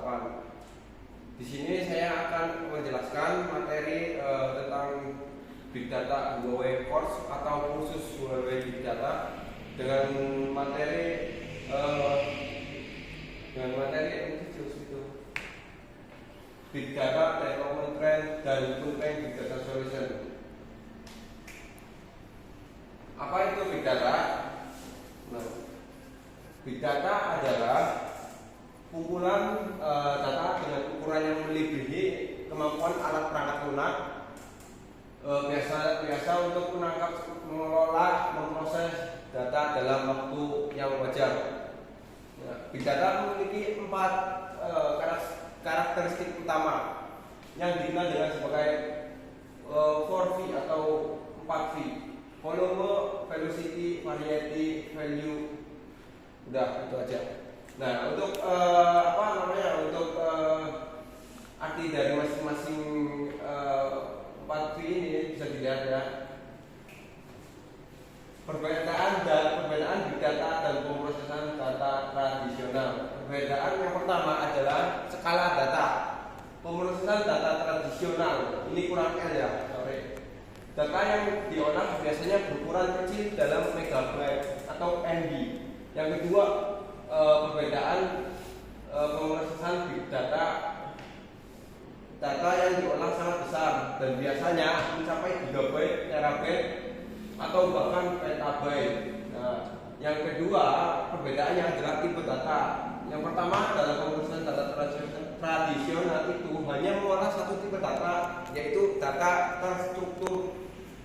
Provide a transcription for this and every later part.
8. Di sini saya akan menjelaskan materi tentang Big Data Huawei Course atau kursus Huawei Big Data dengan materi Big Data Development Trend dan Content Big Data Solution. Apa itu Big Data? Nah, Big Data adalah kumpulan data dengan ukuran yang melebihi kemampuan alat perangkat lunak biasa untuk menangkap, mengelola, memproses data dalam waktu yang wajar. Nah, Big Data memiliki 4 karakteristik utama yang dikenal dengan sebagai 4V atau 4V: volume, velocity, variety, value. Udah, itu aja. Nah, untuk untuk arti dari masing-masing 4V ini bisa dilihat ya. Perbedaan Big Data dan pemrosesan data tradisional. Perbedaan yang pertama adalah skala data. Pemrosesan data tradisional ini kurang L ya, sorry. Data yang diolah biasanya berukuran kecil dalam megabyte atau MB. Yang kedua, perbedaan pemrosesan Big Data. Data yang diolah sangat besar dan biasanya mencapai gigabyte, terabyte, atau bahkan petabyte. Nah, yang kedua, perbedaannya adalah tipe data. Yang pertama, dalam pemrosesan data tradisional itu hanya mengolah satu tipe data, yaitu data terstruktur.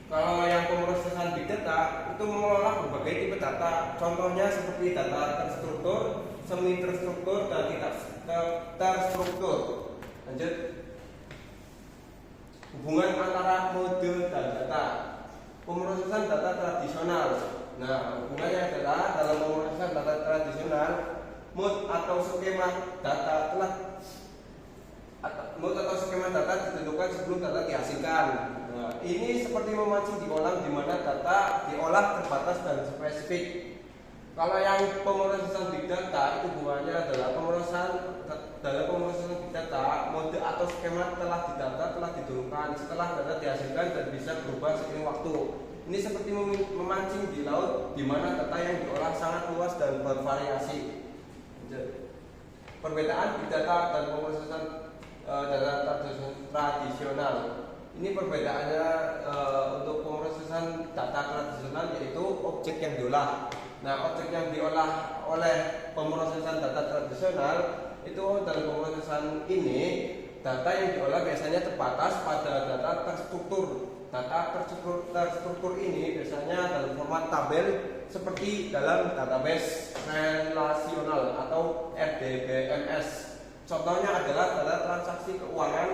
Kalau yang pemrosesan Big Data itu mengolah berbagai tipe data. Contohnya seperti data terstruktur, semi terstruktur, dan tidak terstruktur. Lanjut. Hubungan antara mode dan data. Pemrosesan data tradisional. Nah, hubungannya adalah dalam pemrosesan data tradisional, mode atau skema data ditentukan sebelum data dihasilkan. Nah, ini seperti memancing di kolam di mana data diolah terbatas dan spesifik. Kalau yang pemrosesan Big Data itu hubungannya adalah dalam pemrosesan Big Data, mode atau skema telah diturunkan setelah data dihasilkan dan bisa berubah seiring waktu. Ini seperti memancing di laut di mana data yang diolah sangat luas dan bervariasi. Perbedaan Big Data dan pemrosesan data tradisional. Ini perbedaannya untuk pemrosesan data tradisional yaitu objek yang diolah. Nah, objek yang diolah oleh pemrosesan data tradisional itu dalam pemrosesan ini data yang diolah biasanya terbatas pada data terstruktur. Data terstruktur ini biasanya dalam format tabel seperti dalam database relasional atau RDBMS. Contohnya adalah data transaksi keuangan,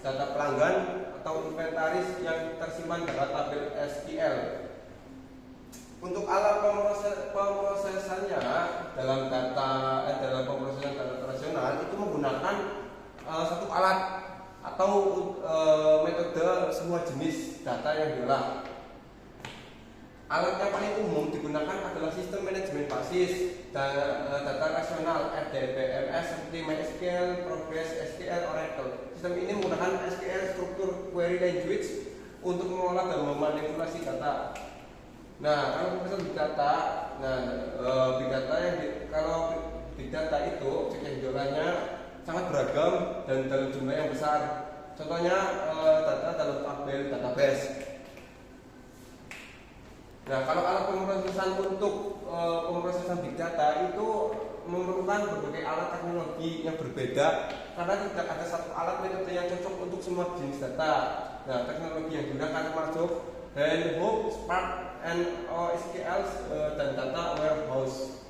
data pelanggan, atau inventaris yang tersimpan dalam tabel SQL. Untuk alat pemrosesannya dalam pemrosesan data tradisional itu menggunakan satu alat atau metode semua jenis data yang diolah. Alat yang paling umum digunakan adalah sistem manajemen basis data rasional RDBMS seperti MySQL, Progress, SQL, Oracle. Sistem ini menggunakan SQL Structure Query Language untuk mengolah dan memanipulasi data. Nah, kalau pemrosesan Big Data, kalau Big Data itu objek yang diolahnya sangat beragam dan dalam jumlah yang besar. Contohnya data dalam tabel database. Nah, kalau alat pemrosesan untuk pemrosesan Big Data itu memerlukan berbagai alat teknologi yang berbeda karena tidak ada satu alat metode yang cocok untuk semua jenis data. Nah, teknologi yang digunakan termasuk Handhook, Spark, NoSQL, dan Data Warehouse.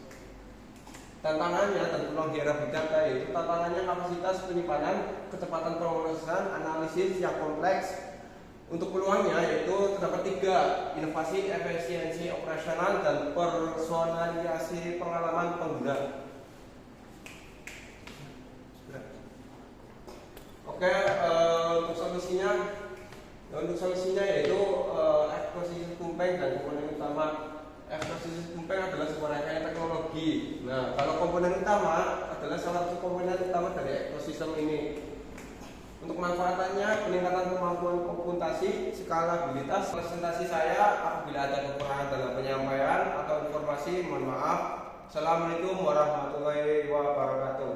Tantangannya dan peluang di era Big Data yaitu tantangannya kapasitas penyimpanan, kecepatan pemrosesan, analisis yang kompleks. Untuk peluangnya yaitu terdapat 3: inovasi, efisiensi operasional, dan personalisasi pengalaman pengguna. Oke, untuk solusinya yaitu eksposisi tumpeng dan komponen utama. Eksposisi tumpeng adalah sebuah rangkaian teknologi topologi. Nah, kalau komponen utama adalah salah satu komponen utama dari ekosistem ini. Untuk manfaatannya, peningkatan kemampuan komputasi, skalabilitas. Presentasi saya, apabila ada kekurangan dalam penyampaian atau informasi, mohon maaf. Assalamualaikum warahmatullahi wabarakatuh.